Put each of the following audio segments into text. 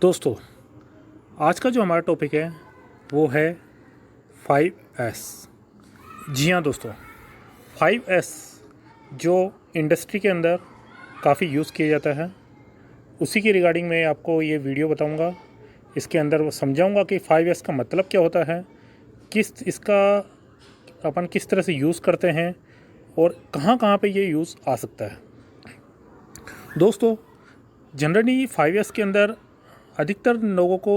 दोस्तों, आज का जो हमारा टॉपिक है वो है 5S। जी हाँ दोस्तों, 5S जो इंडस्ट्री के अंदर काफ़ी यूज़ किया जाता है, उसी के रिगार्डिंग मैं आपको ये वीडियो बताऊंगा। इसके अंदर वो समझाऊंगा कि 5S का मतलब क्या होता है, इसका अपन किस तरह से यूज़ करते हैं और कहाँ कहाँ पे ये यूज़ आ सकता है। दोस्तों, जनरली 5S के अंदर अधिकतर लोगों को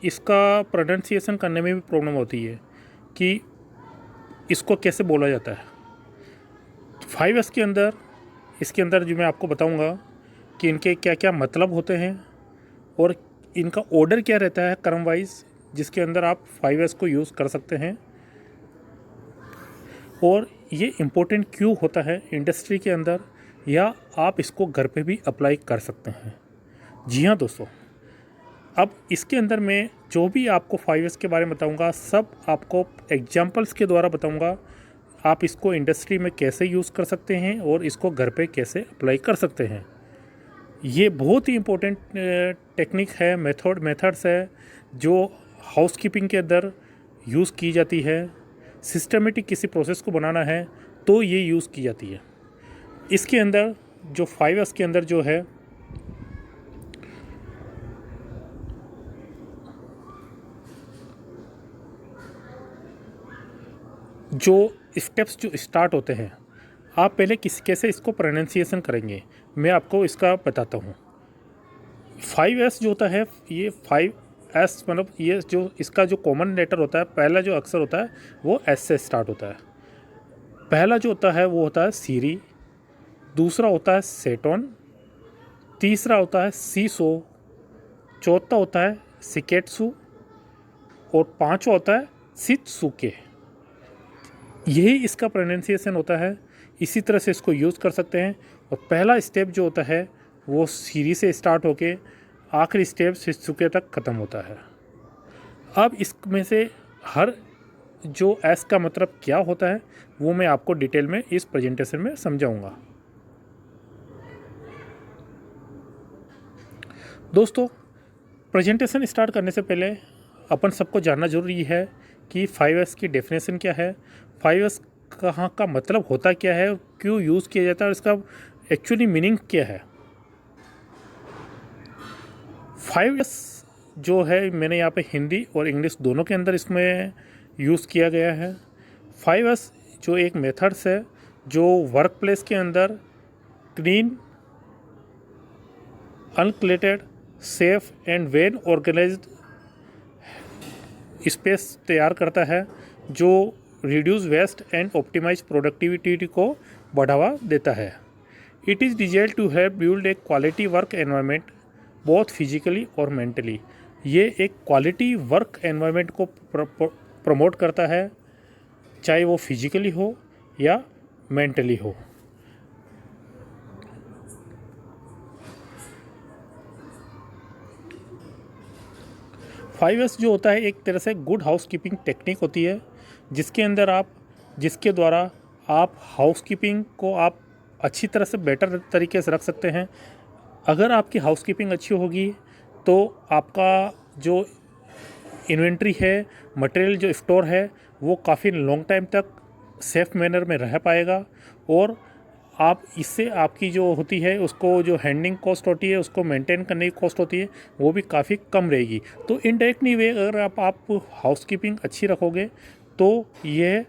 इसका प्रोनाउंसिएशन करने में भी प्रॉब्लम होती है कि इसको कैसे बोला जाता है। 5S के अंदर इसके अंदर जो मैं आपको बताऊंगा कि इनके क्या क्या मतलब होते हैं और इनका ऑर्डर क्या रहता है क्रम वाइज, जिसके अंदर आप 5S को यूज़ कर सकते हैं, और ये इम्पोर्टेंट क्यों होता है इंडस्ट्री के अंदर, या आप इसको घर पे भी अप्लाई कर सकते हैं। जी हाँ दोस्तों, अब इसके अंदर मैं जो भी आपको 5S के बारे में बताऊंगा, सब आपको एग्जांपल्स के द्वारा बताऊंगा। आप इसको इंडस्ट्री में कैसे यूज़ कर सकते हैं और इसको घर पे कैसे अप्लाई कर सकते हैं। ये बहुत ही इम्पोर्टेंट टेक्निक है, मेथड्स है जो हाउसकीपिंग के अंदर यूज़ की जाती है। सिस्टमेटिक किसी प्रोसेस को बनाना है तो ये यूज़ की जाती है। इसके अंदर जो 5S के अंदर जो है, जो स्टेप्स जो स्टार्ट होते हैं, आप पहले कैसे इसको प्रोनाउंसिएशन करेंगे, मैं आपको इसका बताता हूँ। 5S जो होता है, ये 5S मतलब ये जो इसका जो कॉमन लेटर होता है, पहला जो अक्षर होता है वो S से स्टार्ट होता है। पहला जो होता है वो होता है सीरी, दूसरा होता है सेटोन, तीसरा होता है सीसो, चौथा होता है सिकेट्सु और पांचवा होता है सित्सुके। यही इसका प्रोनाउंसिएशन होता है। इसी तरह से इसको यूज़ कर सकते हैं। और पहला स्टेप जो होता है वो सीरी से स्टार्ट होके आखिरी स्टेप सित्सुके तक ख़त्म होता है। अब इसमें से हर जो एस का मतलब क्या होता है वो मैं आपको डिटेल में इस प्रेजेंटेशन में समझाऊंगा। दोस्तों, प्रेजेंटेशन स्टार्ट करने से पहले अपन सबको जानना जरूरी है कि 5S की डेफिनेशन क्या है, 5S कहाँ का मतलब होता क्या है, क्यों यूज़ किया जाता है और इसका एक्चुअली मीनिंग क्या है। 5S जो है मैंने यहाँ पे हिंदी और इंग्लिश दोनों के अंदर इसमें यूज़ किया गया है। 5S जो एक मेथड्स है जो वर्क प्लेस के अंदर clean, uncluttered, safe and well organised space तैयार करता है, जो reduce waste and optimise productivity को बढ़ावा देता है। It is designed to help build a quality work environment both physically और मेंटली। ये एक क्वालिटी वर्क एनवायरनमेंट को प्रमोट करता है, चाहे वो फिजिकली हो या मेंटली हो। फाइव एस जो होता है एक तरह से गुड हाउसकीपिंग टेक्निक होती है, जिसके द्वारा आप हाउसकीपिंग को आप अच्छी तरह से बेटर तरीके से रख सकते हैं। अगर आपकी हाउसकीपिंग अच्छी होगी तो आपका जो इन्वेंट्री है, मटेरियल जो स्टोर है, वो काफ़ी लॉन्ग टाइम तक सेफ मैनर में रह पाएगा, और आप इससे आपकी जो होती है उसको जो हैंडलिंग कॉस्ट होती है, उसको मेंटेन करने की कॉस्ट होती है, वो भी काफ़ी कम रहेगी। तो इनडायरेक्टली वे अगर आप हाउसकीपिंग अच्छी रखोगे तो ये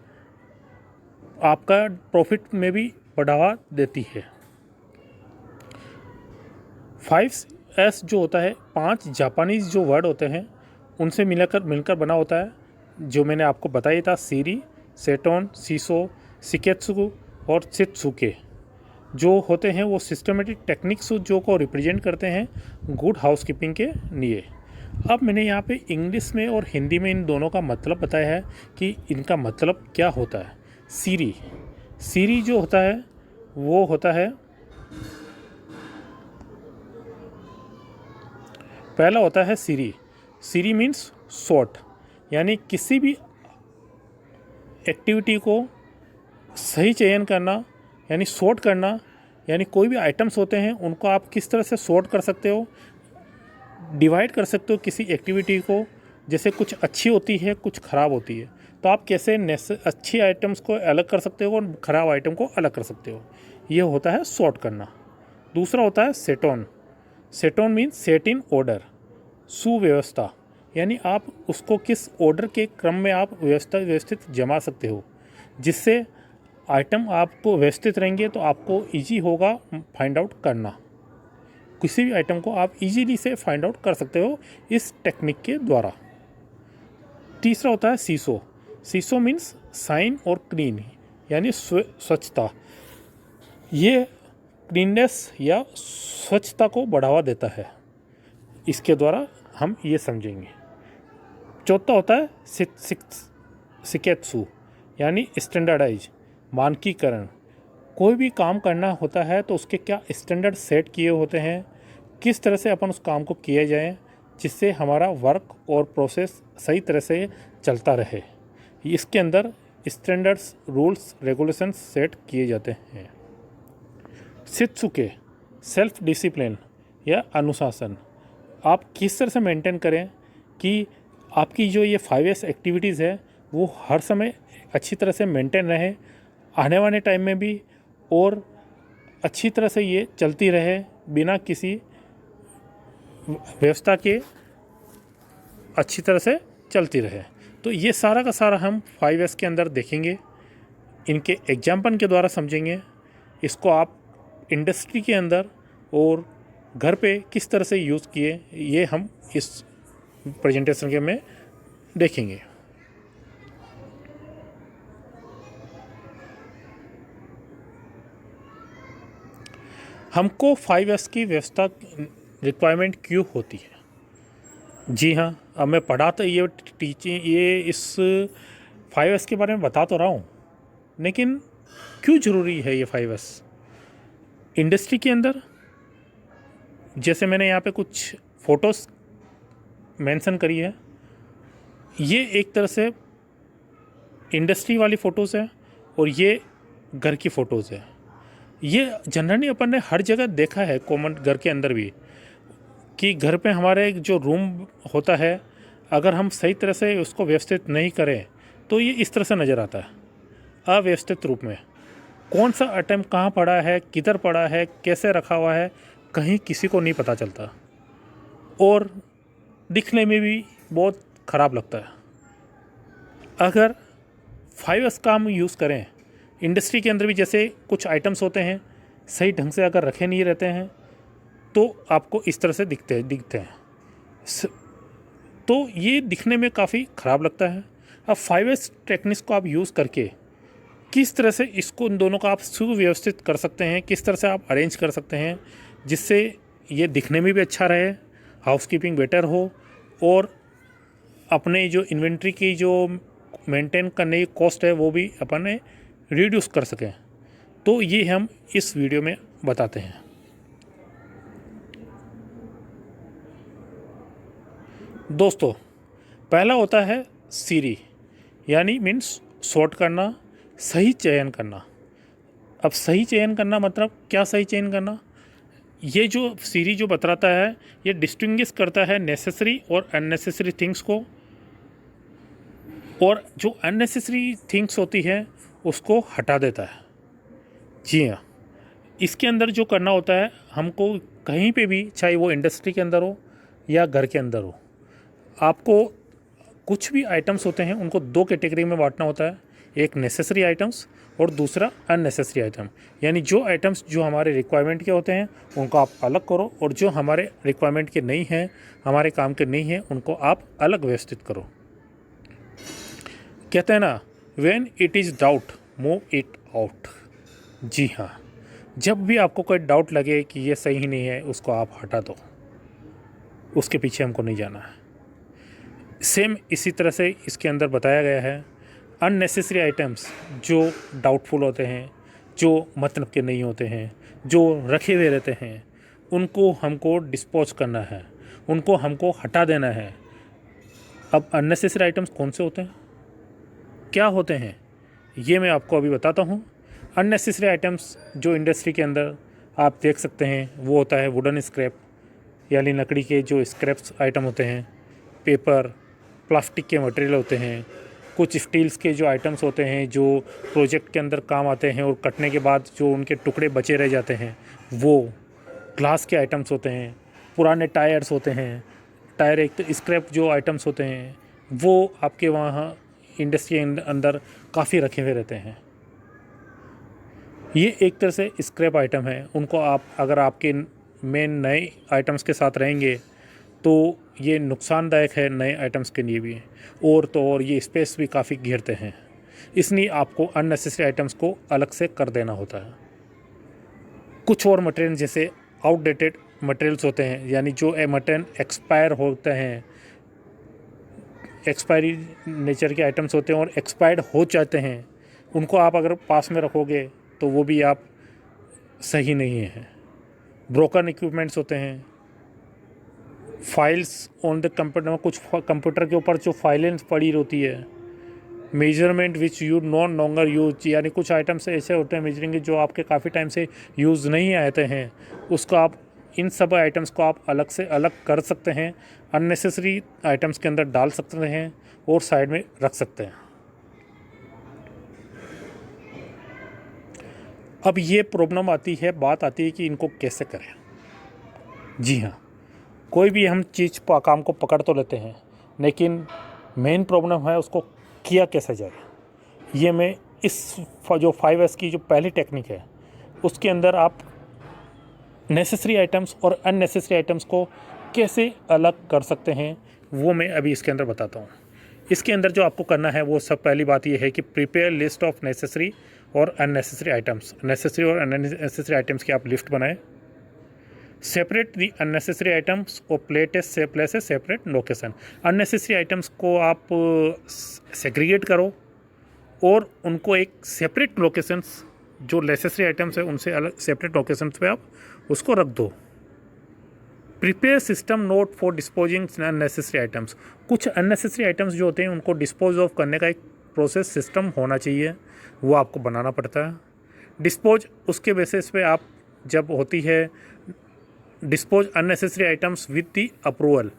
आपका प्रॉफिट में भी बढ़ावा देती है। 5S जो होता है 5 जापानीज़ जो वर्ड होते हैं उनसे मिलकर बना होता है, जो मैंने आपको बताया था, सीरी, सेटोन, सीसो, सिकेत्सु और सित्सुके जो होते हैं वो सिस्टमेटिक टेक्निक्स जो को रिप्रेजेंट करते हैं गुड हाउसकीपिंग के लिए। अब मैंने यहाँ पे इंग्लिश में और हिंदी में इन दोनों का मतलब बताया है कि इनका मतलब क्या होता है। सीरी जो होता है वो होता है, पहला होता है सीरी मीन्स सॉर्ट, यानी किसी भी एक्टिविटी को सही चयन करना, यानी सॉर्ट करना, यानी कोई भी आइटम्स होते हैं उनको आप किस तरह से सॉर्ट कर सकते हो डिवाइड कर सकते हो किसी एक्टिविटी को, जैसे कुछ अच्छी होती है कुछ ख़राब होती है, तो आप कैसे अच्छी आइटम्स को अलग कर सकते हो और ख़राब आइटम को अलग कर सकते हो। ये होता है सॉर्ट करना। दूसरा होता है सेटोन। सेटोन मीन्स सेट इन ऑर्डर, सुव्यवस्था, यानी आप उसको किस ऑर्डर के क्रम में आप व्यवस्थित जमा सकते हो, जिससे आइटम आपको व्यवस्थित रहेंगे तो आपको ईजी होगा फाइंड आउट करना। किसी भी आइटम को आप इजीली से फाइंड आउट कर सकते हो इस टेक्निक के द्वारा। तीसरा होता है सीसो। सीसो मीन्स साइन और क्लीन, यानी स्वच्छता। ये क्लीननेस या स्वच्छता को बढ़ावा देता है, इसके द्वारा हम ये समझेंगे। चौथा होता है सिकेत्सु, यानी स्टैंडर्डाइज, मानकीकरण। कोई भी काम करना होता है तो उसके क्या स्टैंडर्ड सेट किए होते हैं, किस तरह से अपन उस काम को किया जाए जिससे हमारा वर्क और प्रोसेस सही तरह से चलता रहे। इसके अंदर स्टैंडर्ड्स, रूल्स, रेगुलेशंस सेट किए जाते हैं। शित्सुके, सेल्फ डिसिप्लिन या अनुशासन। आप किस तरह से मेंटेन करें कि आपकी जो ये 5S एक्टिविटीज़ है वो हर समय अच्छी तरह से मेंटेन रहे, आने वाले टाइम में भी, और अच्छी तरह से ये चलती रहे बिना किसी व्यवस्था के, अच्छी तरह से चलती रहे। तो ये सारा का सारा हम 5S के अंदर देखेंगे, इनके एग्जाम्पल के द्वारा समझेंगे। इसको आप इंडस्ट्री के अंदर और घर पे किस तरह से यूज़ किए, ये हम इस प्रेजेंटेशन के में देखेंगे। हमको 5S की व्यवस्था रिक्वायरमेंट क्यों होती है? जी हाँ, अब मैं पढ़ा तो ये इस 5S के बारे में बता तो रहा हूँ, लेकिन क्यों ज़रूरी है ये 5S इंडस्ट्री के अंदर? जैसे मैंने यहाँ पे कुछ फ़ोटोज़ मेंशन करी है, ये एक तरह से इंडस्ट्री वाली फ़ोटोज़ है और ये घर की फ़ोटोज़ है। ये जनरली अपन ने हर जगह देखा है, कॉमन घर के अंदर भी, कि घर पे हमारे जो रूम होता है, अगर हम सही तरह से उसको व्यवस्थित नहीं करें तो ये इस तरह से नज़र आता है, अव्यवस्थित रूप में। कौन सा आइटम कहाँ पड़ा है, किधर पड़ा है, कैसे रखा हुआ है, कहीं किसी को नहीं पता चलता, और दिखने में भी बहुत ख़राब लगता है। अगर 5S का हम यूज़ करें इंडस्ट्री के अंदर भी, जैसे कुछ आइटम्स होते हैं सही ढंग से अगर रखे नहीं रहते हैं तो आपको इस तरह से दिखते हैं, तो ये दिखने में काफ़ी ख़राब लगता है। अब 5S टेक्निक्स को आप यूज़ करके किस तरह से इसको, इन दोनों का आप सुव्यवस्थित कर सकते हैं, किस तरह से आप अरेंज कर सकते हैं जिससे ये दिखने में भी अच्छा रहे, हाउसकीपिंग बेटर हो, और अपने जो इन्वेंट्री की जो मेंटेन करने की कॉस्ट है वो भी अपन रिड्यूस कर सकें। तो ये हम इस वीडियो में बताते हैं। दोस्तों, पहला होता है सीरी, यानी मीन्स सॉर्ट करना, सही चयन करना। अब सही चयन करना मतलब क्या? सही चयन करना, ये जो सीरी जो बतलाता है, ये डिस्टिंग्विश करता है नेसेसरी और अननेसेसरी थिंग्स को, और जो अननेसेसरी थिंग्स होती है उसको हटा देता है। जी हाँ, इसके अंदर जो करना होता है हमको, कहीं पे भी, चाहे वो इंडस्ट्री के अंदर हो या घर के अंदर हो, आपको कुछ भी आइटम्स होते हैं उनको दो कैटेगरी में बांटना होता है। एक नेसेसरी आइटम्स और दूसरा अननेसेसरी आइटम। यानी जो आइटम्स जो हमारे रिक्वायरमेंट के होते हैं उनको आप अलग करो, और जो हमारे रिक्वायरमेंट के नहीं हैं, हमारे काम के नहीं हैं, उनको आप अलग व्यवस्थित करो। कहते हैं ना, when it is doubt move it out. जी हाँ, जब भी आपको कोई डाउट लगे कि ये सही नहीं है, उसको आप हटा दो, उसके पीछे हमको नहीं जाना है। सेम इसी तरह से इसके अंदर बताया गया है, अननेसेसरी आइटम्स जो डाउटफुल होते हैं, जो मतलब के नहीं होते हैं, जो रखे हुए रहते हैं, उनको हमको डिस्पोज करना है, उनको हमको हटा देना है। अब अननेसेसरी आइटम्स कौन से होते हैं, क्या होते हैं, ये मैं आपको अभी बताता हूँ। अननेसेसरी आइटम्स जो इंडस्ट्री के अंदर आप देख सकते हैं वो होता है वुडन स्क्रैप, यानी लकड़ी के जो स्क्रैप्स आइटम होते हैं, पेपर, प्लास्टिक के मटेरियल होते हैं, कुछ स्टील्स के जो आइटम्स होते हैं जो प्रोजेक्ट के अंदर काम आते हैं और कटने के बाद जो उनके टुकड़े बचे रह जाते हैं, वो ग्लास के आइटम्स होते हैं, पुराने टायर्स होते हैं, टायर एक तो स्क्रैप जो आइटम्स होते हैं वो आपके वहाँ इंडस्ट्री के अंदर काफ़ी रखे हुए रहते हैं। ये एक तरह से स्क्रैप आइटम है, उनको आप अगर आपके मेन नए आइटम्स के साथ रहेंगे तो ये नुकसानदायक है नए आइटम्स के लिए भी, और तो और ये स्पेस भी काफ़ी घेरते हैं, इसलिए आपको अननेसेसरी आइटम्स को अलग से कर देना होता है। कुछ और मटेरियल जैसे आउटडेटेड मटेरियल्स होते हैं, यानी जो मटेरियल एक्सपायर होते हैं, एक्सपायरी नेचर के आइटम्स होते हैं और एक्सपायर्ड हो जाते हैं, उनको आप अगर पास में रखोगे तो वो भी आप सही नहीं है। ब्रोकन इक्विपमेंट्स होते हैं, फाइल्स ऑन द कंप्यूटर में, कुछ कंप्यूटर के ऊपर जो फाइलें पड़ी होती है, measurement which you non longer use, यानी कुछ आइटम्स ऐसे होते हैं मेजरिंग के जो आपके काफ़ी टाइम से यूज़ नहीं आते हैं, उसको आप इन सब आइटम्स को आप अलग से अलग कर सकते हैं, अननेसेसरी आइटम्स के अंदर डाल सकते हैं और साइड में रख सकते हैं। अब ये प्रॉब्लम आती है, बात आती है कि इनको कैसे करें। जी हाँ, कोई भी हम चीज़ काम को पकड़ तो लेते हैं, लेकिन मेन प्रॉब्लम है उसको किया कैसे जाए। ये मैं इस जो 5S की जो पहली टेक्निक है उसके अंदर आप नेसेसरी आइटम्स और अननेसेसरी आइटम्स को कैसे अलग कर सकते हैं वो मैं अभी इसके अंदर बताता हूँ। इसके अंदर जो आपको करना है वो सब पहली बात ये है कि प्रिपेयर लिस्ट ऑफ नेसेसरी और अननेसेसरी आइटम्स। नेसेसरी और अननेसेसरी आइटम्स की आप लिस्ट बनाएं। सेपरेट दी अननेसेसरी आइटम्स और place a separate location. Unnecessary items को आप सेग्रीगेट करो और उनको एक सेपरेट लोकेशंस, जो नेसेसरी आइटम्स है उनसे अलग सेपरेट लोकेशंस पे आप उसको रख दो। Prepare system note for disposing unnecessary items. कुछ अननेसेसरी आइटम्स जो होते हैं उनको डिस्पोज ऑफ करने का एक प्रोसेस सिस्टम होना चाहिए, वो आपको बनाना पड़ता है। डिस्पोज उसके बेसिस पे आप जब होती है dispose unnecessary items with the approval,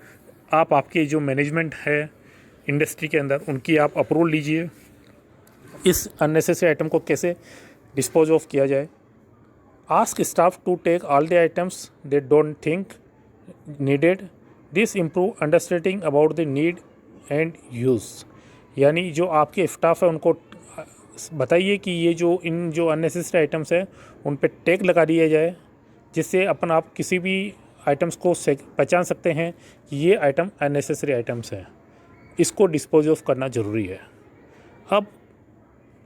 आप आपकी जो मैनेजमेंट है इंडस्ट्री के अंदर उनकी आप अप्रूवल लीजिए इस अननेसेसरी आइटम को कैसे डिस्पोज ऑफ किया जाए। Ask staff to take all the items they don't think needed, this improve understanding about the need and use. यानी जो आपके स्टाफ है उनको बताइए कि ये जो इन जो अननेसेसरी आइटम्स है उन पे टैग लगा दिया जाए, जिससे अपन आप किसी भी आइटम्स को पहचान सकते हैं कि ये आइटम अननेसेसरी आइटम्स हैं, इसको डिस्पोज ऑफ करना ज़रूरी है। अब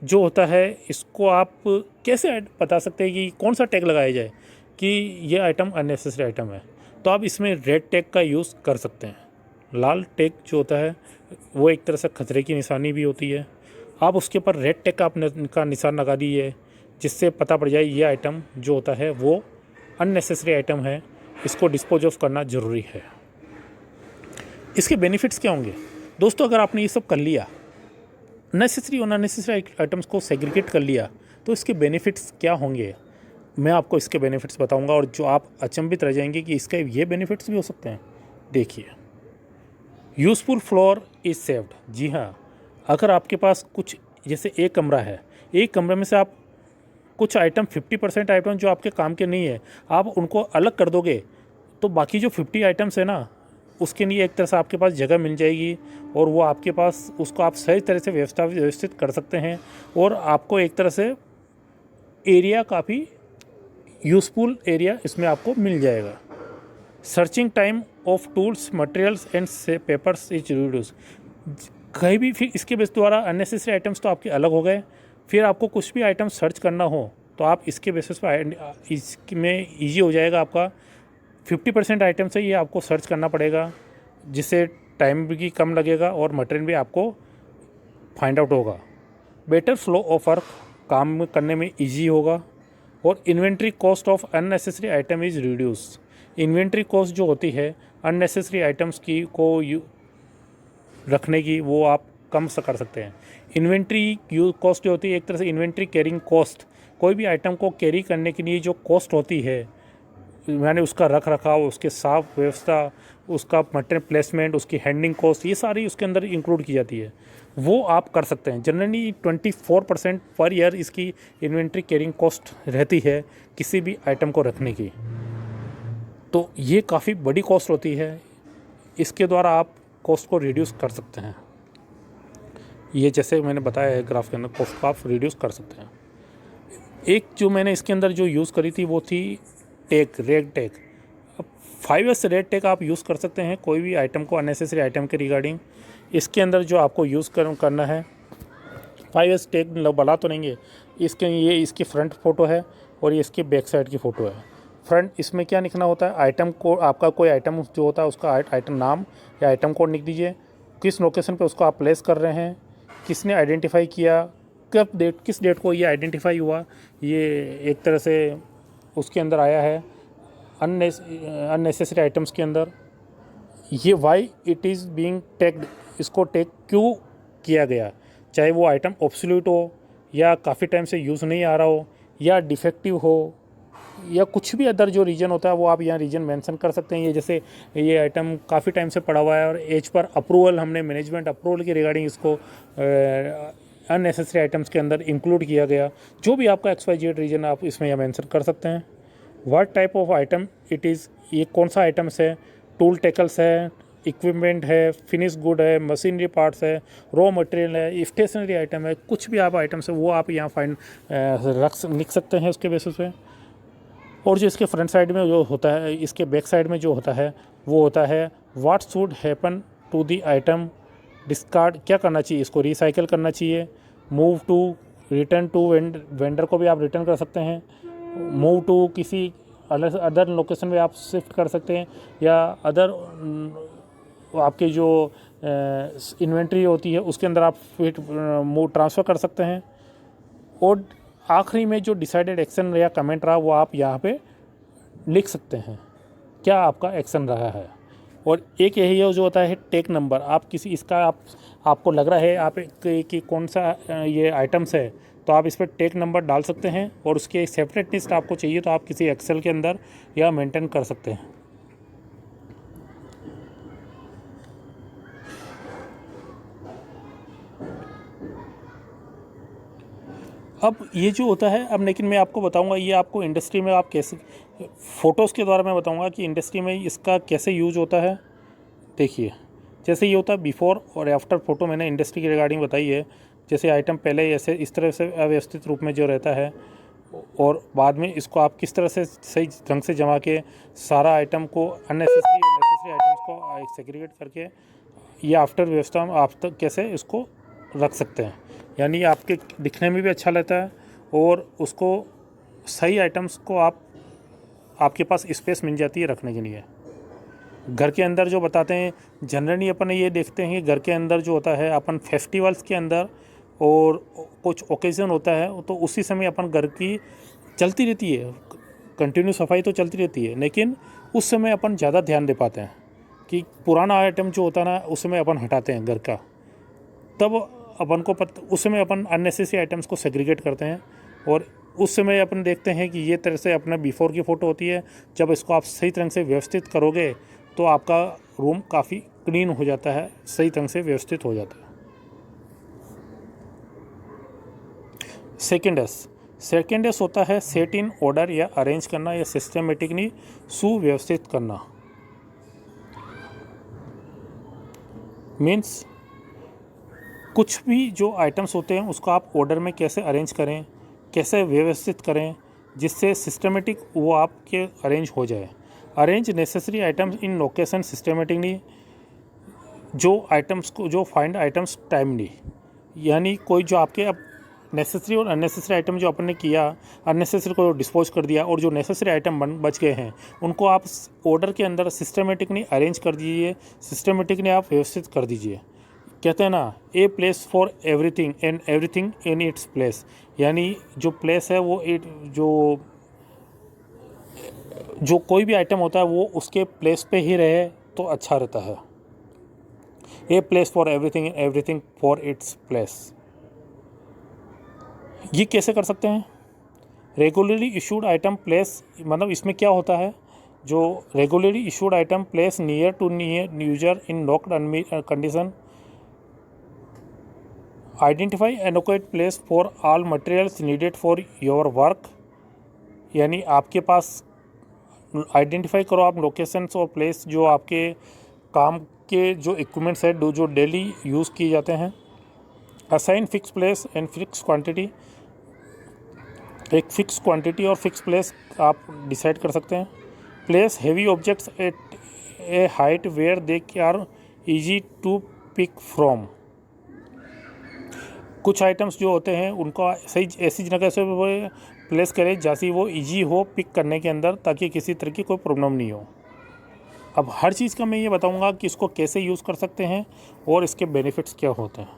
जो होता है इसको आप कैसे बता सकते हैं कि कौन सा टैग लगाया जाए कि ये आइटम अननेसेसरी आइटम है, तो आप इसमें रेड टैग का यूज़ कर सकते हैं। लाल टैग जो होता है वो एक तरह से खतरे की निशानी भी होती है, आप उसके ऊपर रेड टैग का निशान लगा दीजिए, जिससे पता पड़ जाए ये आइटम जो होता है वो अननेसेसरी आइटम है, इसको डिस्पोज ऑफ करना ज़रूरी है। इसके बेनिफिट्स क्या होंगे दोस्तों? अगर आपने ये सब कर लिया, नेसेसरी और अननेसेसरी आइटम्स को सेग्रीगेट कर लिया, तो इसके बेनिफिट्स क्या होंगे मैं आपको इसके बेनिफिट्स बताऊंगा, और जो आप अचंभित रह जाएंगे कि इसके ये बेनिफिट्स भी हो सकते हैं। देखिए, यूज़फुल फ्लोर इज़ सेव्ड। जी हाँ, अगर आपके पास कुछ जैसे एक कमरा है, एक कमरे में से आप कुछ आइटम 50% आइटम जो आपके काम के नहीं है आप उनको अलग कर दोगे, तो बाकी जो 50 आइटम्स है ना उसके लिए एक तरह से आपके पास जगह मिल जाएगी, और वो आपके पास उसको आप सही तरह से व्यवस्थित कर सकते हैं, और आपको एक तरह से एरिया काफ़ी यूज़फुल एरिया इसमें आपको मिल जाएगा। Searching time of tools materials and papers is reduce. कहीं भी फिर इसके बेस द्वारा अननेसेसरी आइटम्स तो आपके अलग हो गए, फिर आपको कुछ भी आइटम सर्च करना हो तो आप इसके बेसिस पर इसमें ईजी हो जाएगा। आपका 50% आइटम से ये आपको सर्च करना पड़ेगा, जिससे टाइम भी कम लगेगा और मटेरियल भी आपको फाइंड आउट होगा। बेटर फ्लो ऑफ वर्क, काम करने में ईजी होगा, और inventory cost of unnecessary item is reduce. Inventory cost जो होती है अननेसेसरी आइटम्स की को रखने की, वो आप कम से कर सकते हैं। इन्वेंट्री कॉस्ट जो होती है एक तरह से इन्वेंट्री कैरिंग कॉस्ट, कोई भी आइटम को कैरी करने के लिए जो कॉस्ट होती है यानी उसका रख रखाव, उसके साफ व्यवस्था, उसका मटेरियल प्लेसमेंट, उसकी हैंडलिंग कॉस्ट, ये सारी उसके अंदर इंक्लूड की जाती है। वो आप कर सकते हैं। जनरली 24% पर ईयर इसकी इन्वेंट्री कैरिंग कॉस्ट रहती है किसी भी आइटम को रखने की। तो ये काफ़ी बड़ी कॉस्ट होती है, इसके द्वारा आप कॉस्ट को रिड्यूस कर सकते हैं। ये जैसे मैंने बताया है ग्राफ के अंदर, कॉस्ट को आप रिड्यूस कर सकते हैं। एक जो मैंने इसके अंदर जो यूज़ करी थी वो थी रेड टैग। अब 5S रेड टैग आप यूज़ कर सकते हैं कोई भी आइटम को, अननेसेसरी आइटम के रिगार्डिंग। इसके अंदर जो आपको यूज़ करना है, 5S टैग बड़ा तो नहीं है, ये इसकी फ्रंट फ़ोटो है और ये इसकी बैक साइड की फ़ोटो है। फ्रंट इसमें क्या लिखना होता है, आइटम को, आपका कोई आइटम जो होता है उसका आइटम नाम या आइटम कोड लिख दीजिए, किस लोकेशन पे उसको आप प्लेस कर रहे हैं, किसने आइडेंटिफाई किया, कब डेट, किस डेट को ये आइडेंटिफाई हुआ, ये एक तरह से उसके अंदर आया है अननेसेसरी आइटम्स के अंदर। ये why it is being tagged, इसको टैग क्यों किया गया, चाहे वो आइटम ऑब्सोल्यूट हो या काफ़ी टाइम से यूज़ नहीं आ रहा हो या डिफेक्टिव हो या कुछ भी अदर जो रीज़न होता है वो आप यहाँ रीज़न मेंशन कर सकते हैं। ये जैसे ये आइटम काफ़ी टाइम से पड़ा हुआ है और एज पर अप्रूवल, हमने मैनेजमेंट अप्रूवल के रिगार्डिंग इसको अननेसेसरी आइटम्स के अंदर इंक्लूड किया गया। जो भी आपका XYZ रीज़न आप इसमें यह मेंशन कर सकते हैं। What type of item it is, ये कौन सा आइटम्स है, टूल टेकल्स है, इक्विपमेंट है, फिनिश गुड है, मशीनरी पार्ट्स है, रॉ मटेरियल है, स्टेशनरी आइटम है, कुछ भी आप आइटम्स है वो आप यहाँ लिख सकते हैं उसके बेसिस पे। और जो इसके फ्रंट साइड में जो होता है, इसके बैक साइड में जो होता है वो होता है what should happen to the item, discard क्या करना चाहिए, इसको रिसाइकिल करना चाहिए, move to, return to vendor को भी आप रिटर्न कर सकते हैं, मूव टू किसी अदर लोकेशन में आप शिफ्ट कर सकते हैं, या अदर आपके जो इन्वेंट्री होती है उसके अंदर आप फिर ट्रांसफ़र कर सकते हैं। और आखिरी में जो डिसाइडेड एक्शन या कमेंट रहा वो आप यहाँ पे लिख सकते हैं क्या आपका एक्शन रहा है। और एक यही है जो होता है टेक नंबर, आप किसी इसका आपको लग रहा है आप कि कौन सा ये आइटम्स है तो आप इस पर टेक नंबर डाल सकते हैं और उसकी एक सेपरेट लिस्ट आपको चाहिए तो आप किसी एक्सेल के अंदर या मेंटेन कर सकते हैं। अब ये जो होता है, अब लेकिन मैं आपको बताऊंगा ये आपको इंडस्ट्री में आप कैसे, फ़ोटोज़ के द्वारा मैं बताऊंगा कि इंडस्ट्री में इसका कैसे यूज होता है। देखिए जैसे ये होता है बिफ़ोर और आफ्टर फ़ोटो, मैंने इंडस्ट्री के रिगार्डिंग बताई है। जैसे आइटम पहले ऐसे इस तरह से अव्यवस्थित रूप में जो रहता है और बाद में इसको आप किस तरह से सही ढंग से जमा के सारा आइटम को नेसेसरी आइटम्स को सेग्रीगेट करके ये आफ्टर व्यवस्था में आप तक कैसे इसको रख सकते हैं, यानी आपके दिखने में भी अच्छा लगता है और उसको सही आइटम्स को आपके पास स्पेस मिल जाती है रखने के लिए। घर के अंदर जो बताते हैं जनरली अपन ये देखते हैं कि घर के अंदर जो होता है अपन फेस्टिवल्स के अंदर और कुछ ओकेज़न होता है तो उसी समय अपन घर की चलती रहती है, कंटिन्यू सफाई तो चलती रहती है, लेकिन उस समय अपन ज़्यादा ध्यान दे पाते हैं कि पुराना आइटम जो होता है ना उस समय अपन हटाते हैं घर का, तब अपन को उस समय अपन अननेसेसरी आइटम्स को सेग्रीगेट करते हैं और उस समय अपन देखते हैं कि ये तरह से अपना बिफ़ोर की फ़ोटो होती है। जब इसको आप सही तरह से व्यवस्थित करोगे तो आपका रूम काफ़ी क्लीन हो जाता है, सही तरह से व्यवस्थित हो जाता है। सेकेंड एस होता है सेट इन ऑर्डर या अरेंज करना या सिस्टमेटिकली सुव्यवस्थित करना। मीन्स कुछ भी जो आइटम्स होते हैं उसको आप ऑर्डर में कैसे अरेंज करें, कैसे व्यवस्थित करें जिससे सिस्टमेटिक वो आपके अरेंज हो जाए। Arrange necessary items in location systematically, जो आइटम्स को जो फाइंड आइटम्स टाइमली, यानी कोई जो आपके अब नेसेसरी और अननेसेसरी आइटम जो अपन ने किया, अननेसेसरी को डिस्पोज कर दिया और जो नेसेसरी आइटम बच गए हैं उनको आप ऑर्डर के अंदर सिस्टमेटिकली अरेंज कर दीजिए, सिस्टमेटिकली आप व्यवस्थित कर दीजिए। कहते हैं ना a place for everything and everything in its place, यानी जो प्लेस है वो जो कोई भी आइटम होता है वो उसके प्लेस पे ही रहे तो अच्छा रहता है। A place for everything and everything for its place, ये कैसे कर सकते हैं। रेगुलरली इशूड आइटम प्लेस, मतलब इसमें क्या होता है जो regularly issued item place near to near user in locked condition, identify adequate place for all materials needed for your work, यानी आपके पास आइडेंटिफाई करो आप लोकेशंस और प्लेस जो आपके काम के जो इक्विपमेंट्स है जो डेली यूज़ किए जाते हैं। Assign fix place and fix quantity, एक फिक्स क्वांटिटी और फिक्स प्लेस आप डिसाइड कर सकते हैं। Place heavy objects at a height where they are easy to pick from, कुछ आइटम्स जो होते हैं उनको सही ऐसी जगह से प्लेस करें जैसी वो इजी हो पिक करने के अंदर, ताकि किसी तरह की कोई प्रॉब्लम नहीं हो। अब हर चीज़ का मैं ये बताऊंगा कि इसको कैसे यूज़ कर सकते हैं और इसके बेनिफिट्स क्या होते हैं।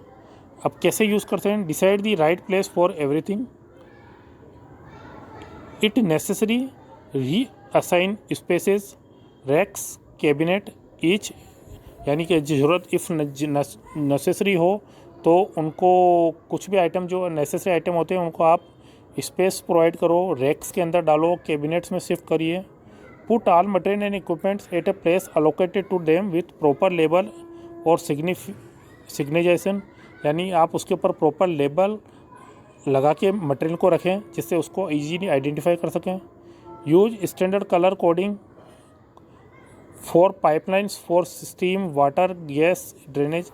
अब कैसे यूज़ करते हैं, decide the right place for everything, it necessary reassign spaces, racks, cabinet each, यानी कि ज़रूरत इफ़ नेसेसरी हो तो उनको कुछ भी आइटम जो नेसेसरी आइटम होते हैं उनको आप स्पेस प्रोवाइड करो, रैक्स के अंदर डालो, कैबिनेट्स में शिफ्ट करिए। Put all material and equipments at a place allocated to them with proper label और सिग्नेजाइजेशन, यानी आप उसके ऊपर प्रॉपर लेबल लगा के मटेरियल को रखें जिससे उसको इजीली आइडेंटिफाई कर सकें। Use standard colour coding for pipelines for steam, water, gas, drainage,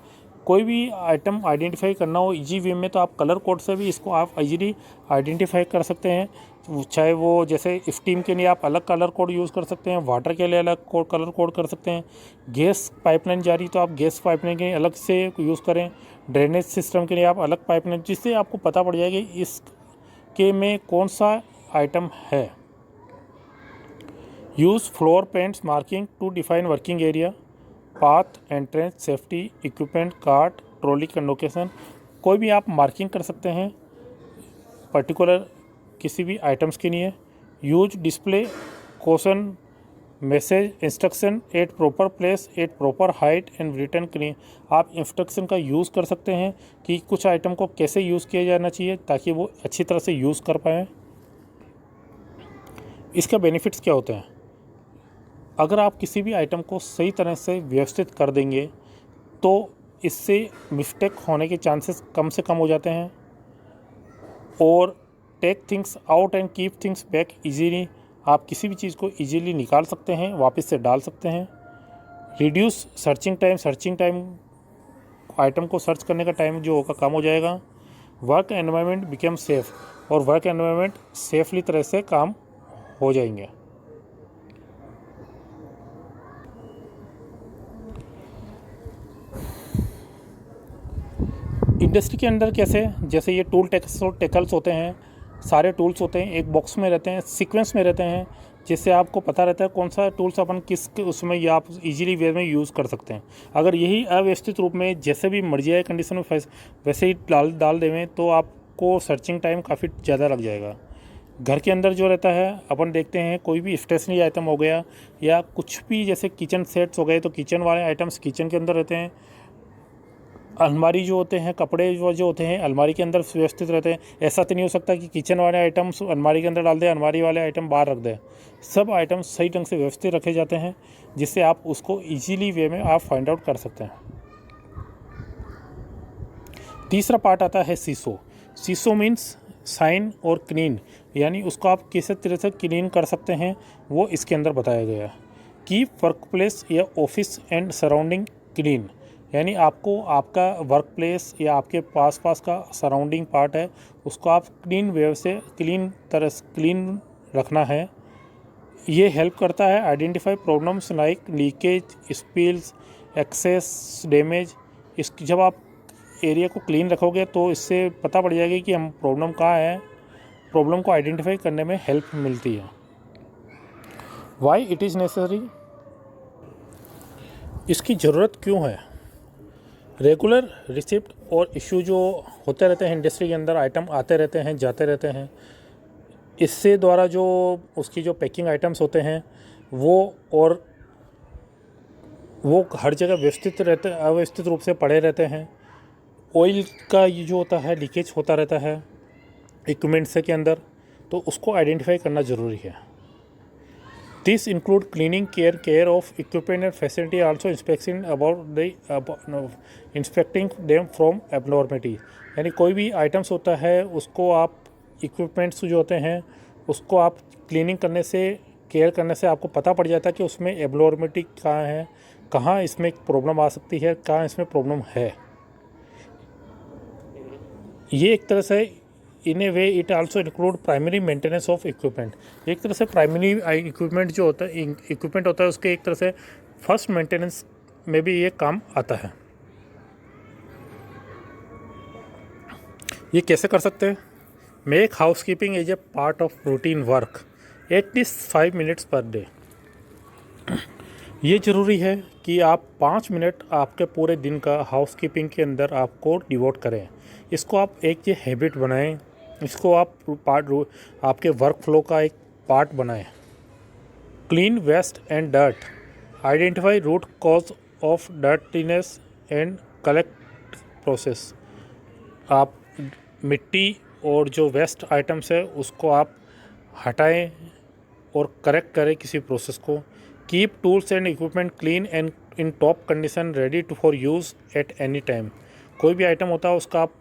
कोई भी आइटम आइडेंटिफाई करना हो इजी वे में तो आप कलर कोड से भी इसको आप इजीली आइडेंटिफाई कर सकते हैं। चाहे वो जैसे स्टीम के लिए आप अलग कलर कोड यूज़ कर सकते हैं, वाटर के लिए अलग कलर कोड कर सकते हैं, गैस पाइपलाइन जा रही तो आप गैस पाइपलाइन के लिए अलग से यूज़ करें, ड्रेनेज सिस्टम के लिए आप अलग पाइपलाइन, जिससे आपको पता पड़ जाएगा इसके में कौन सा आइटम है। Use floor paints marking to define working area, path, entrance, safety, equipment, cart, trolley का लोकेशन, कोई भी आप मार्किंग कर सकते हैं पर्टिकुलर किसी भी आइटम्स के लिए। Use display question message instruction at proper place at proper height and return करिए, आप इंस्ट्रक्शन का यूज़ कर सकते हैं कि कुछ आइटम को कैसे यूज़ किया जाना चाहिए ताकि वो अच्छी तरह से यूज़ कर पाएँ। इसका बेनिफिट्स क्या होते हैं, अगर आप किसी भी आइटम को सही तरह से व्यवस्थित कर देंगे तो इससे मिस्टेक होने के चांसेस कम से कम हो जाते हैं, और take things out and keep things back easily, आप किसी भी चीज़ को इजीली निकाल सकते हैं, वापस से डाल सकते हैं। रिड्यूस सर्चिंग टाइम आइटम को सर्च करने का टाइम जो होगा कम हो जाएगा। वर्क एनवायरनमेंट बिकम सेफ, और वर्क एनवायरनमेंट सेफली तरह से काम हो जाएंगे। इंडस्ट्री के अंदर कैसे, जैसे ये टूल टेकल्स होते हैं, सारे टूल्स होते हैं एक बॉक्स में रहते हैं, सीक्वेंस में रहते हैं, जिससे आपको पता रहता है कौन सा टूल्स अपन किस उसमें या आप इजीली वे में यूज़ कर सकते हैं। अगर यही अव्यवस्थित रूप में जैसे भी मर्जी आए कंडीशन में वैसे ही डाल देवें तो आपको सर्चिंग टाइम काफ़ी ज़्यादा लग जाएगा। घर के अंदर जो रहता है अपन देखते हैं कोई भी स्टेशनरी आइटम हो गया या कुछ भी जैसे किचन सेट्स हो गए तो किचन वाले आइटम्स किचन के अंदर रहते हैं। अलमारी जो होते हैं, कपड़े जो होते हैं अलमारी के अंदर व्यवस्थित रहते हैं। ऐसा तो नहीं हो सकता कि किचन वाले आइटम्स अलमारी के अंदर डाल दें, अलमारी वाले आइटम बाहर रख दें। सब आइटम सही ढंग से व्यवस्थित रखे जाते हैं जिससे आप उसको इजीली वे में आप फाइंड आउट कर सकते हैं। तीसरा पार्ट आता है सीसो। सीसो मीन्स साइन और क्लीन, यानी उसको आप किस तरह से क्लीन कर सकते हैं वो इसके अंदर बताया गया है। कीप वर्क प्लेस या ऑफिस एंड सराउंडिंग क्लीन, यानी आपको आपका वर्क प्लेस या आपके पास का सराउंडिंग पार्ट है उसको आप क्लीन वे से क्लीन रखना है। ये हेल्प करता है identify problems like leakage, spills, excess, damage. जब आप एरिया को क्लीन रखोगे तो इससे पता पड़ जाएगा कि हम प्रॉब्लम कहाँ है, प्रॉब्लम को आइडेंटिफाई करने में हेल्प मिलती है। वाई इट इज़ नेसेसरी, इसकी ज़रूरत क्यों है। रेगुलर रिसिप्ट और इशू जो होते रहते हैं इंडस्ट्री के अंदर, आइटम आते रहते हैं जाते रहते हैं, इससे द्वारा जो उसकी जो पैकिंग आइटम्स होते हैं वो हर जगह अव्यवस्थित रूप से पड़े रहते हैं। ऑयल का ये जो होता है लीकेज होता रहता है इक्विपमेंट्स के अंदर, तो उसको आइडेंटिफाई करना ज़रूरी है। This include cleaning care of equipment and facility, also inspection about the inspecting them from abnormality. यानी कोई भी आइटम्स होता है उसको आप इक्विपमेंट्स जो होते हैं उसको आप क्लीनिंग करने से, केयर करने से आपको पता पड़ जाता है कि उसमें एबनॉर्मलिटी कहाँ है, कहाँ इसमें प्रॉब्लम आ सकती है, कहाँ इसमें प्रॉब्लम है। ये एक तरह से in a way it also include primary maintenance of equipment. एक तरह से प्राइमरी इक्विपमेंट जो होता है, इक्विपमेंट होता है, उसके एक तरह से फर्स्ट मेंटेनेंस में भी ये काम आता है। ये कैसे कर सकते हैं? Make house keeping as a part of routine work at least 5 minutes per day. ये ज़रूरी है कि आप 5 मिनट आपके पूरे दिन का हाउस कीपिंग के अंदर आपको डिवोट करें। इसको आप एक ये हैबिट बनाएं, इसको आप आपके वर्क फ्लो का एक पार्ट बनाएं। Clean waste and dirt, identify root cause of dirtiness and collect process. आप मिट्टी और जो वेस्ट आइटम्स है उसको आप हटाएं और करेक्ट करें किसी प्रोसेस को। Keep tools and equipment clean and in top condition ready to for use at any time. कोई भी आइटम होता है उसका आप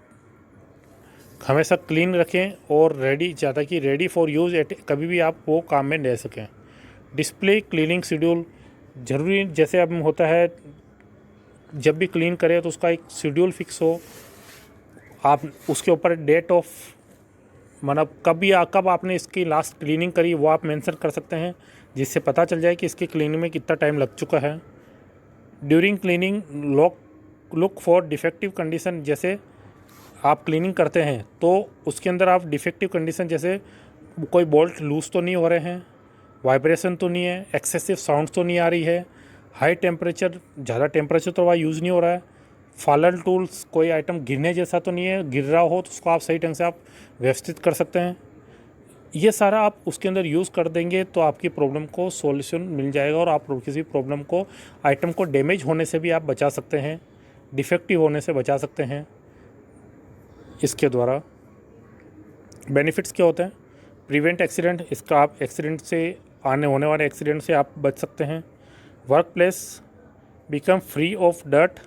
हमेशा क्लीन रखें और रेडी, ज़्यादा कि रेडी फॉर यूज़ एट, कभी भी आप वो काम में ले सकें। डिस्प्ले क्लीनिंग शेड्यूल, ज़रूरी जैसे अब होता है जब भी क्लीन करें तो उसका एक शेड्यूल फिक्स हो, आप उसके ऊपर डेट ऑफ, मतलब कब आपने इसकी लास्ट क्लीनिंग करी वो आप मेंशन कर सकते हैं, जिससे पता चल जाए कि इसकी क्लीनिंग में कितना टाइम लग चुका है। During cleaning look for defective condition, जैसे आप क्लीनिंग करते हैं तो उसके अंदर आप डिफेक्टिव कंडीशन, जैसे कोई बोल्ट लूज तो नहीं हो रहे हैं, वाइब्रेशन तो नहीं है, एक्सेसिव साउंड तो नहीं आ रही है, हाई टेम्परेचर, ज़्यादा टेम्परेचर तो वहाँ यूज़ नहीं हो रहा है, फॉलन टूल्स, कोई आइटम गिरने जैसा तो नहीं है, गिर रहा हो तो उसको आप सही ढंग से आप व्यवस्थित कर सकते हैं। ये सारा आप उसके अंदर यूज़ कर देंगे तो आपकी प्रॉब्लम को सॉल्यूशन मिल जाएगा और आप किसी प्रॉब्लम को, आइटम को डैमेज होने से भी आप बचा सकते हैं, डिफेक्टिव होने से बचा सकते हैं। इसके द्वारा बेनिफिट्स क्या होते हैं? प्रिवेंट एक्सीडेंट, इसका आप एक्सीडेंट से, होने वाले एक्सीडेंट से आप बच सकते हैं। Work place become free of dirt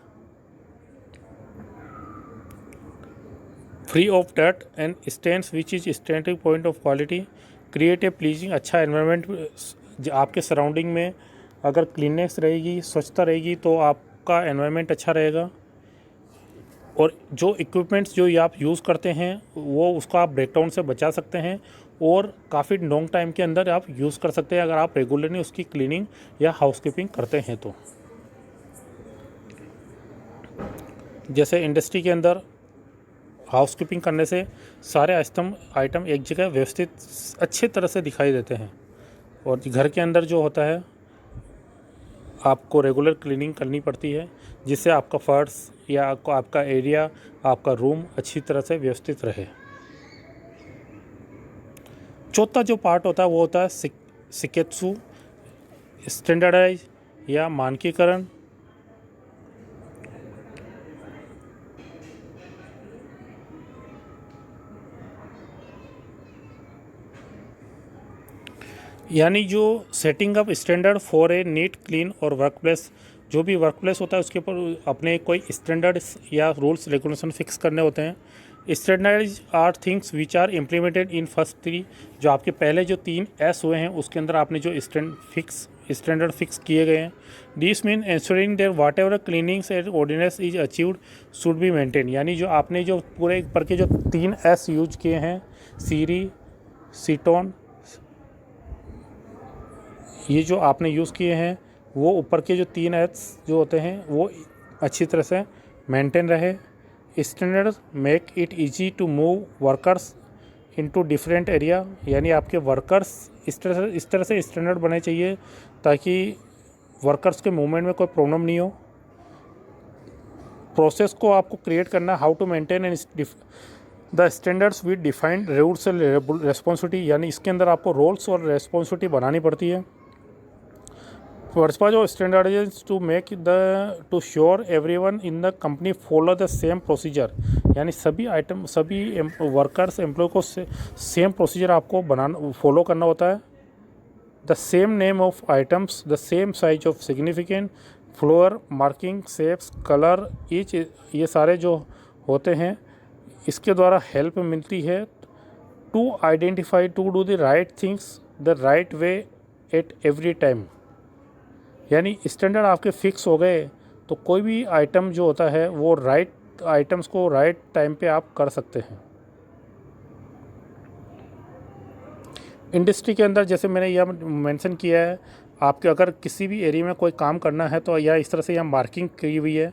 and stains which is standing point of quality. Create a pleasing, अच्छा एनवायरनमेंट आपके सराउंडिंग में अगर क्लीननेस रहेगी, स्वच्छता रहेगी तो आपका एनवायरनमेंट अच्छा रहेगा। और जो इक्विपमेंट्स जो आप यूज़ करते हैं वो उसको आप ब्रेकडाउन से बचा सकते हैं और काफ़ी लॉन्ग टाइम के अंदर आप यूज़ कर सकते हैं अगर आप रेगुलरली उसकी क्लीनिंग या हाउसकीपिंग करते हैं तो। जैसे इंडस्ट्री के अंदर हाउसकीपिंग करने से सारे आइटम एक जगह व्यवस्थित अच्छे तरह से दिखाई देते हैं। और घर के अंदर जो होता है आपको रेगुलर क्लीनिंग करनी पड़ती है, जिससे आपका फर्श या आपका एरिया, आपका रूम अच्छी तरह से व्यवस्थित रहे। चौथा जो पार्ट होता है वो होता है शिकेत्सु, स्टैंडर्डाइज या मानकीकरण। यानी जो setting up standard for a neat, clean और वर्क प्लेस, जो भी वर्क प्लेस होता है उसके ऊपर अपने कोई स्टैंडर्ड या रूल्स रेगुलेशन फिक्स करने होते हैं। Standards are things which are implemented in first 3, जो आपके पहले जो 3 एस हुए हैं उसके अंदर आपने जो स्टैंडर्ड फिक्स किए गए हैं। This mean ensuring there whatever cleanings and ordinance is achieved should be maintain. यानी जो आपने जो पूरे ऊपर के जो 3 एस यूज किए हैं, सीरी, सीटोन, ये जो आपने यूज़ किए हैं वो ऊपर के जो 3 एस जो होते हैं वो अच्छी तरह से मेंटेन रहे। Standard make it easy to move workers into different area, यानी आपके वर्कर्स इस तरह से स्टैंडर्ड बने चाहिए ताकि वर्कर्स के मूवमेंट में कोई प्रॉब्लम नहीं हो। प्रोसेस को आपको क्रिएट करना, how to maintain and the standards with defined rules and responsibility, यानी इसके अंदर आपको रोल्स और रेस्पॉन्सिबिलिटी बनानी पड़ती है। जो standardize to make to sure everyone in the company follow the same procedure, यानी सभी वर्कर्स, एम्प्लॉय को सेम प्रोसीजर आपको फॉलो करना होता है। The same name of items, the same size of significant, floor marking, shapes, colour, each, ये सारे जो होते हैं इसके द्वारा हेल्प मिलती है to identify, to do the right things the right way at every time. यानी स्टैंडर्ड आपके फिक्स हो गए तो कोई भी आइटम जो होता है वो राइट आइटम्स को राइट टाइम पे आप कर सकते हैं। इंडस्ट्री के अंदर जैसे मैंने यह मेंशन किया है, आपके अगर किसी भी एरिया में कोई काम करना है तो या इस तरह से यह मार्किंग की हुई है,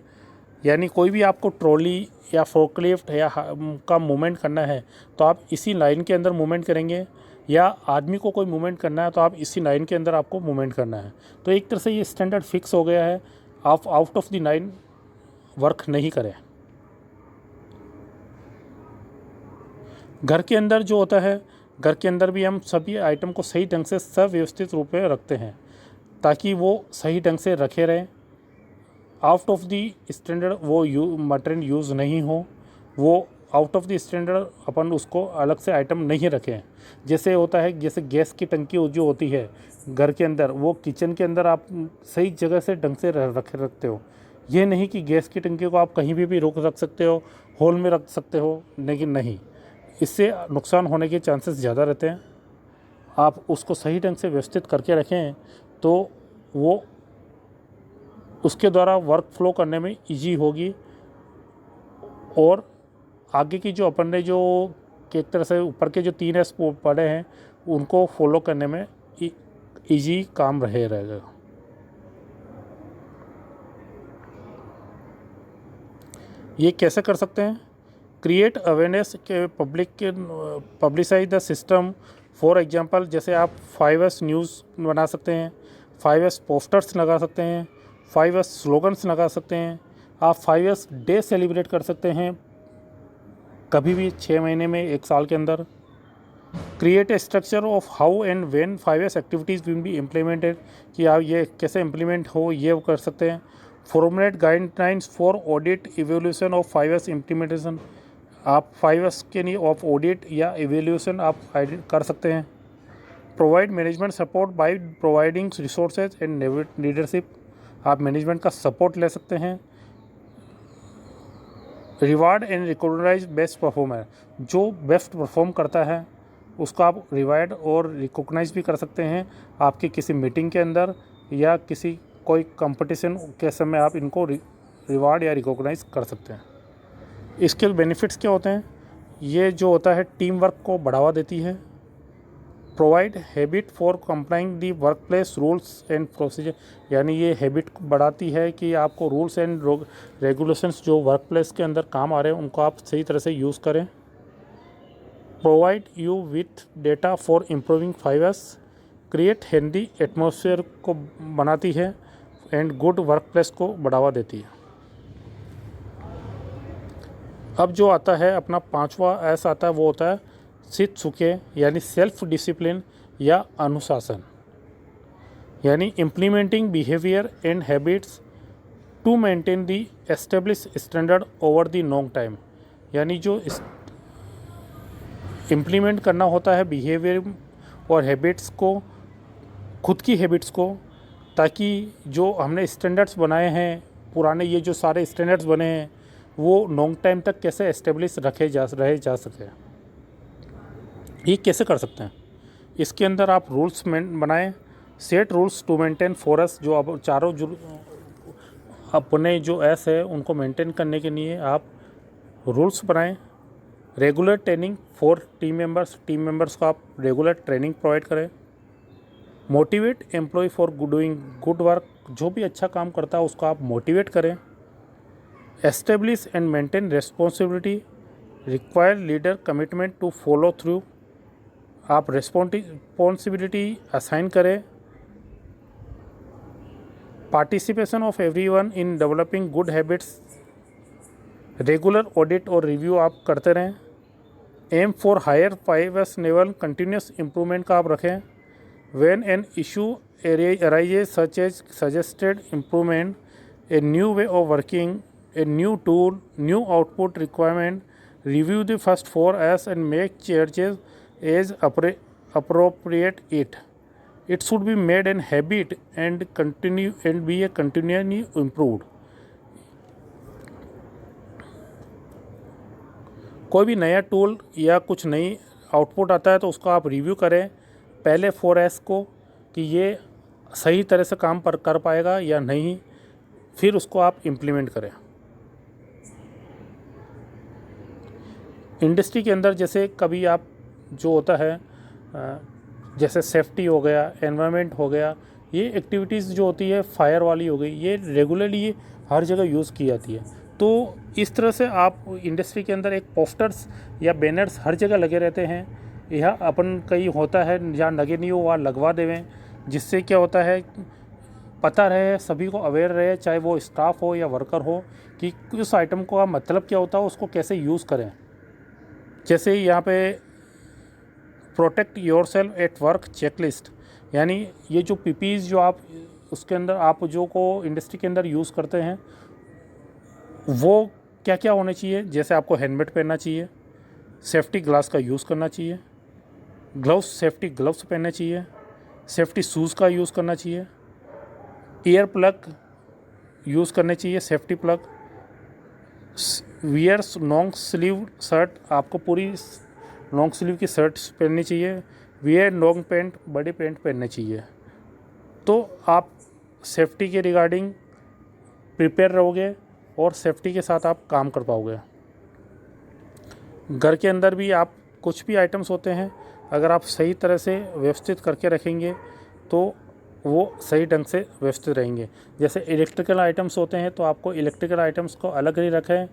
यानी कोई भी आपको ट्रॉली या फोर्कलिफ्ट या का मूवमेंट करना है तो आप इसी लाइन के अंदर मूवमेंट करेंगे, या आदमी को कोई मूवमेंट करना है तो आप इसी लाइन के अंदर आपको मूवमेंट करना है। तो एक तरह से ये स्टैंडर्ड फिक्स हो गया है, आप out of the line work नहीं करें। घर के अंदर जो होता है, घर के अंदर भी हम सभी आइटम को सही ढंग से सव्यवस्थित रूप में रखते हैं ताकि वो सही ढंग से रखे रहें, आउट ऑफ दी स्टैंडर्ड वो मटेरियल यूज़ नहीं हो, वो आउट ऑफ द स्टैंडर्ड अपन उसको अलग से आइटम नहीं रखें। जैसे होता है, जैसे गैस की टंकी जो होती है घर के अंदर, वो किचन के अंदर आप सही जगह से ढंग से रखते हो। ये नहीं कि गैस की टंकी को आप कहीं भी रख सकते हो, हॉल में रख सकते हो, लेकिन नहीं, इससे नुकसान होने के चांसेस ज़्यादा रहते हैं। आप उसको सही ढंग से व्यवस्थित करके रखें तो वो उसके द्वारा वर्क फ्लो करने में इजी होगी, और आगे की जो अपन ने जो एक तरह से ऊपर के जो 3 S पढ़े हैं उनको फॉलो करने में इजी काम रहेगा। ये कैसे कर सकते हैं? क्रिएट अवेयरनेस के publicise the system. For example, जैसे आप 5S न्यूज़ बना सकते हैं, 5S पोस्टर्स लगा सकते हैं, 5S स्लोगन्स लगा सकते हैं, आप 5S डे सेलिब्रेट कर सकते हैं कभी भी 6 महीने में, 1 साल के अंदर। Create a structure of how and when 5S activities will be implemented, कि आप ये कैसे इम्प्लीमेंट हो ये कर सकते हैं। Formulate guidelines for audit evolution of 5S implementation, आप 5S के लिए ऑफ ऑडिट या इवोल्यूशन आप कर सकते हैं। Provide management support by providing resources and leadership, आप मैनेजमेंट का सपोर्ट ले सकते हैं। Reward and recognise best performer, जो बेस्ट परफॉर्म करता है उसको आप रिवार्ड और रिकॉग्नाइज भी कर सकते हैं आपकी किसी मीटिंग के अंदर या किसी कोई कंपटीशन के समय आप इनको रिवार्ड या रिकॉग्नाइज कर सकते हैं। इसके बेनिफिट्स क्या होते हैं? ये जो होता है टीम वर्क को बढ़ावा देती है। Provide habit for complying the work place rules and procedure, यानी ये हैबिट बढ़ाती है कि आपको रूल्स एंड रेगुलेशंस जो वर्क प्लेस के अंदर काम आ रहे हैं उनको आप सही तरह से यूज़ करें। Provide you with data for improving 5S, create healthy atmosphere को बनाती है एंड गुड वर्क प्लेस को बढ़ावा देती है। अब जो आता है अपना 5वां S आता है, वो होता है सित सुखे, यानी सेल्फ डिसिप्लिन या अनुशासन, यानी implementing behaviour and habits to maintain the establish standard over the long time, यानी जो इम्प्लीमेंट करना होता है बिहेवियर और हैबिट्स को, खुद की हैबिट्स को, ताकि जो हमने स्टैंडर्ड्स बनाए हैं पुराने, ये जो सारे स्टैंडर्ड्स बने हैं वो लॉन्ग टाइम तक कैसे एस्टेब्लिश रहे जा सके। ये कैसे कर सकते हैं? इसके अंदर आप रूल्स बनाएं, set rules to maintain 4S, जो अब चारों जो अपने जो S है उनको मेंटेन करने के लिए आप रूल्स बनाएं। Regular training for team members को आप रेगुलर ट्रेनिंग प्रोवाइड करें। Motivate employ for doing good work, जो भी अच्छा काम करता है उसको आप मोटिवेट करें। Establish and maintain responsibility, require leader commitment to follow through, आप रिस्पॉन्सिबिलिटी असाइन करें। Participation of everyone in developing good habits, regular audit और रिव्यू आप करते रहें। Aim for higher 5S level continuous improvement का आप रखें। When an issue arises such as suggested improvement, a new way of working, a new tool, new output requirement, review the first 4S and make changes as appropriate it, It should be made an habit and continue and be a continually improved. कोई भी नया tool या कुछ नई output आता है तो उसको आप रिव्यू करें पहले 4S को कि ये सही तरह से काम कर पाएगा या नहीं, फिर उसको आप इम्प्लीमेंट करें। इंडस्ट्री के अंदर जैसे कभी आप जो होता है जैसे सेफ्टी हो गया, एनवायरनमेंट हो गया, ये एक्टिविटीज़ जो होती है फायर वाली हो गई, ये रेगुलरली हर जगह यूज़ की जाती है। तो इस तरह से आप इंडस्ट्री के अंदर एक पोस्टर्स या बैनर्स हर जगह लगे रहते हैं। यह अपन कहीं होता है जहाँ लगे नहीं हो वहाँ लगवा देवें, जिससे क्या होता है पता रहे, सभी को अवेयर रहे, चाहे वो स्टाफ हो या वर्कर हो, कि उस आइटम का मतलब क्या होता है, उसको कैसे यूज़ करें। जैसे यहाँ पे protect yourself at work checklist, यानी ये जो पीपीज जो आप उसके अंदर आप जो को इंडस्ट्री के अंदर यूज़ करते हैं वो क्या क्या होने चाहिए। जैसे आपको हेलमेट पहनना चाहिए, सेफ्टी ग्लास का यूज़ करना चाहिए, ग्लव्स सेफ्टी ग्लव्स पहनने चाहिए, सेफ्टी शूज़ का यूज़ करना चाहिए, ईयर प्लग यूज़ करने चाहिए, safety plug, wear long sleeve shirt, आपको पूरी लॉन्ग स्लीव की शर्ट पहननी चाहिए, वियर लॉन्ग पैंट, बड़ी पैंट पहनने चाहिए। तो आप सेफ्टी के रिगार्डिंग प्रिपेयर रहोगे और सेफ्टी के साथ आप काम कर पाओगे। घर के अंदर भी आप कुछ भी आइटम्स होते हैं अगर आप सही तरह से व्यवस्थित करके रखेंगे तो वो सही ढंग से व्यवस्थित रहेंगे। जैसे इलेक्ट्रिकल आइटम्स होते हैं तो आपको इलेक्ट्रिकल आइटम्स को अलग ही रखें,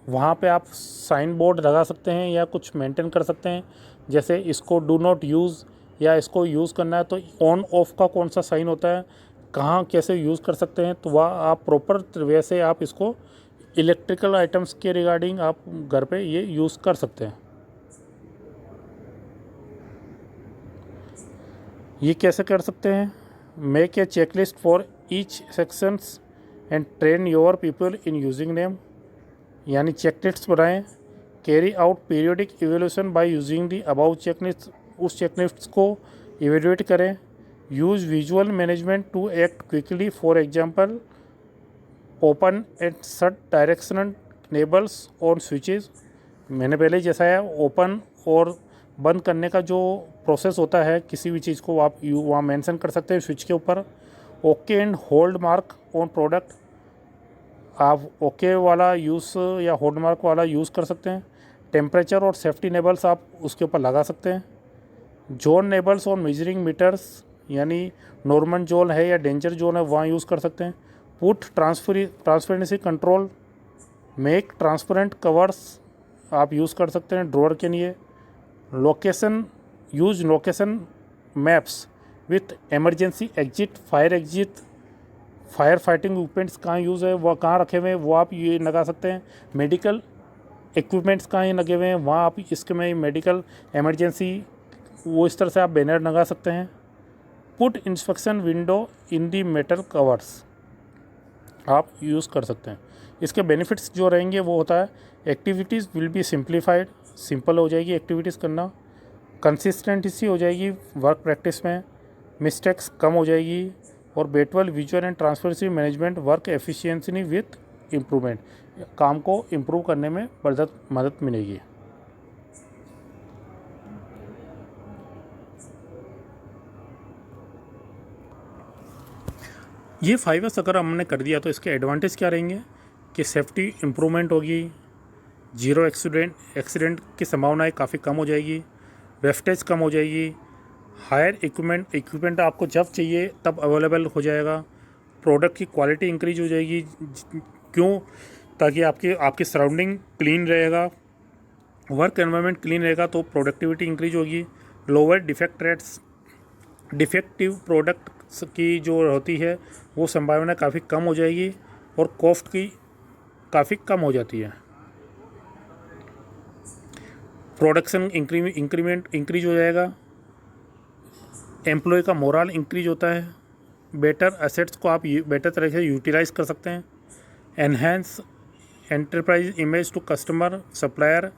वहाँ पे आप साइन बोर्ड लगा सकते हैं या कुछ मेंटेन कर सकते हैं। जैसे इसको डू नॉट यूज़ या इसको यूज़ करना है तो ऑन ऑफ का कौन सा साइन होता है, कहाँ कैसे यूज़ कर सकते हैं, तो वह आप प्रॉपर वे से आप इसको इलेक्ट्रिकल आइटम्स के रिगार्डिंग आप घर पे ये यूज़ कर सकते हैं। ये कैसे कर सकते हैं, make a checklist for each sections and train your people in using name, यानी चेकलिस्ट बनाएं, carry out periodic evaluation by using the above checklist, उस चेकलिस्ट को इवेल्यूएट करें, use visual management to act quickly, for example open and shut directional labels और switches. मैंने पहले जैसा है ओपन और बंद करने का जो प्रोसेस होता है किसी भी चीज़ को आप वहाँ मेंशन कर सकते हैं स्विच के ऊपर। Okay and hold mark on product, आप ओके वाला यूज़ या होल्ड मार्क वाला यूज़ कर सकते हैं। टेम्परेचर और सेफ्टी नेबल्स आप उसके ऊपर लगा सकते हैं। जोन नेबल्स और मेजरिंग मीटर्स, यानी नॉर्मल जोन है या डेंजर जोन है वहाँ यूज़ कर सकते हैं। Put transparency control, make transparent covers आप यूज़ कर सकते हैं ड्रॉअर के लिए। Location, use location maps with emergency exit, fire fighting equipments कहाँ यूज़ है वह कहाँ रखे हुए हैं वो आप ये लगा सकते हैं। मेडिकल इक्विपमेंट्स कहाँ ये लगे हुए हैं वहाँ आप इसके में मेडिकल एमरजेंसी वो इस तरह से आप बैनर लगा सकते हैं। Put inspection window in the metal covers आप यूज़ कर सकते हैं। इसके बेनिफिट्स जो रहेंगे वो होता है activities will be simplified, simple हो जाएगी एक्टिविटीज़ करना, कंसिस्टेंसी हो जाएगी वर्क प्रैक्टिस में, मिस्टेक्स कम हो जाएगी, और better visual and transparency management work efficiency with improvement, काम को इम्प्रूव करने में मदद मिलेगी। ये 5S अगर हमने कर दिया तो इसके एडवांटेज क्या रहेंगे कि सेफ्टी इम्प्रूवमेंट होगी, जीरो एक्सीडेंट की संभावनाएं काफ़ी कम हो जाएगी, वेस्टेज कम हो जाएगी, हायर इक्विपमेंट आपको जब चाहिए तब अवेलेबल हो जाएगा, प्रोडक्ट की क्वालिटी इंक्रीज हो जाएगी। क्यों? ताकि आपकी सराउंडिंग क्लीन रहेगा, वर्क एनवायरनमेंट क्लीन रहेगा तो प्रोडक्टिविटी इंक्रीज होगी, lower defect rates, defective product की जो होती है वो संभावना काफ़ी कम हो जाएगी और कॉस्ट की काफ़ी कम हो जाती है। प्रोडक्शन इंक्रीज हो जाएगा, एम्प्लॉय का मोरल इंक्रीज होता है, बेटर एसेट्स को आप बेटर तरह से यूटिलाइज कर सकते हैं, enhance enterprise image to customer, supplier,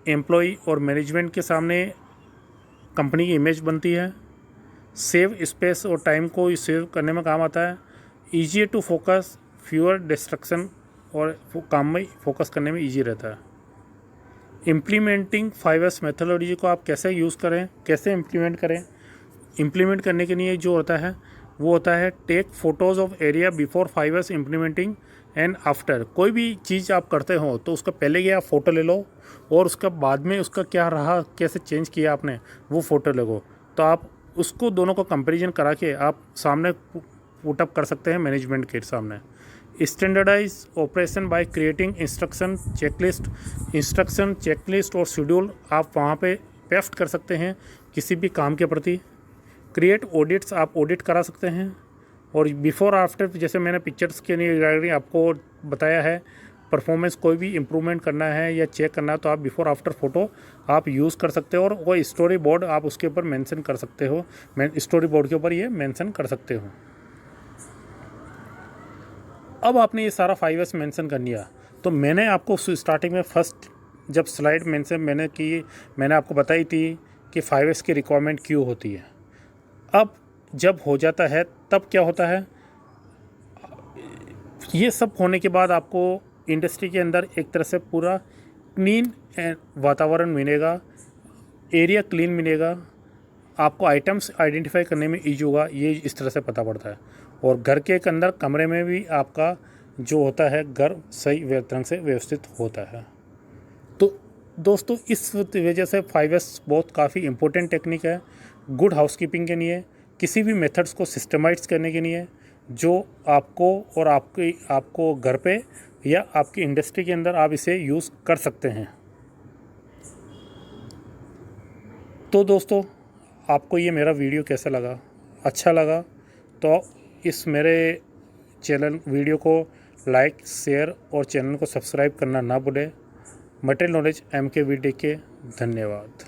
employ और मैनेजमेंट के सामने कंपनी की इमेज बनती है, सेव स्पेस और टाइम को सेव करने में काम आता है। Easy to focus, fewer distraction और काम में फोकस करने में ईजी रहता है। इम्प्लीमेंटिंग 5S मेथोडोलॉजी को आप कैसे यूज़ करें, कैसे इम्प्लीमेंट करें। इम्प्लीमेंट करने के लिए जो होता है वो होता है take photos of area before 5S implementing and after. कोई भी चीज़ आप करते हो तो उसका पहले क्या फ़ोटो ले लो और उसका बाद में उसका क्या रहा, कैसे चेंज किया आपने, वो फ़ोटो ले लो। तो आप उसको दोनों को कंपैरिजन करा के आप सामने पुटअप कर सकते हैं मैनेजमेंट के सामने। Standardise operation by creating instruction checklist और शेड्यूल आप वहाँ पे पेस्ट कर सकते हैं किसी भी काम के प्रति। क्रिएट ऑडिट्स, आप ऑडिट करा सकते हैं। और बिफोर आफ्टर, जैसे मैंने पिक्चर्स के लिए आपको बताया है, परफॉर्मेंस कोई भी इम्प्रूवमेंट करना है या चेक करना है तो आप बिफोर आफ्टर फ़ोटो आप यूज़ कर सकते हो और कोई स्टोरी बोर्ड आप उसके ऊपर मेंशन कर सकते हो, स्टोरी बोर्ड के ऊपर ये मेंशन कर सकते हो। अब आपने ये सारा 5S मेंशन कर लिया तो मैंने आपको स्टार्टिंग में फर्स्ट जब स्लाइड मेंशन मैंने की, मैंने आपको बताई थी कि 5S की रिक्वायरमेंट क्यों होती है। अब जब हो जाता है तब क्या होता है, ये सब होने के बाद आपको इंडस्ट्री के अंदर एक तरह से पूरा क्लीन वातावरण मिलेगा, एरिया क्लीन मिलेगा, आपको आइटम्स आइडेंटिफाई करने में ईजी होगा, ये इस तरह से पता पड़ता है। और घर के एक अंदर कमरे में भी आपका जो होता है घर सही ढंग से व्यवस्थित होता है। तो दोस्तों इस वजह से 5S बहुत काफ़ी इम्पोर्टेंट टेक्निक है गुड हाउसकीपिंग के लिए, किसी भी मेथड्स को सिस्टमाइज करने के लिए जो आपको और आपको घर पे या आपकी इंडस्ट्री के अंदर आप इसे यूज़ कर सकते हैं। तो दोस्तों आपको ये मेरा वीडियो कैसा लगा, अच्छा लगा तो इस मेरे चैनल वीडियो को लाइक, शेयर और चैनल को सब्सक्राइब करना ना भूलें। मटेरियल नॉलेज MK वीडियो के धन्यवाद।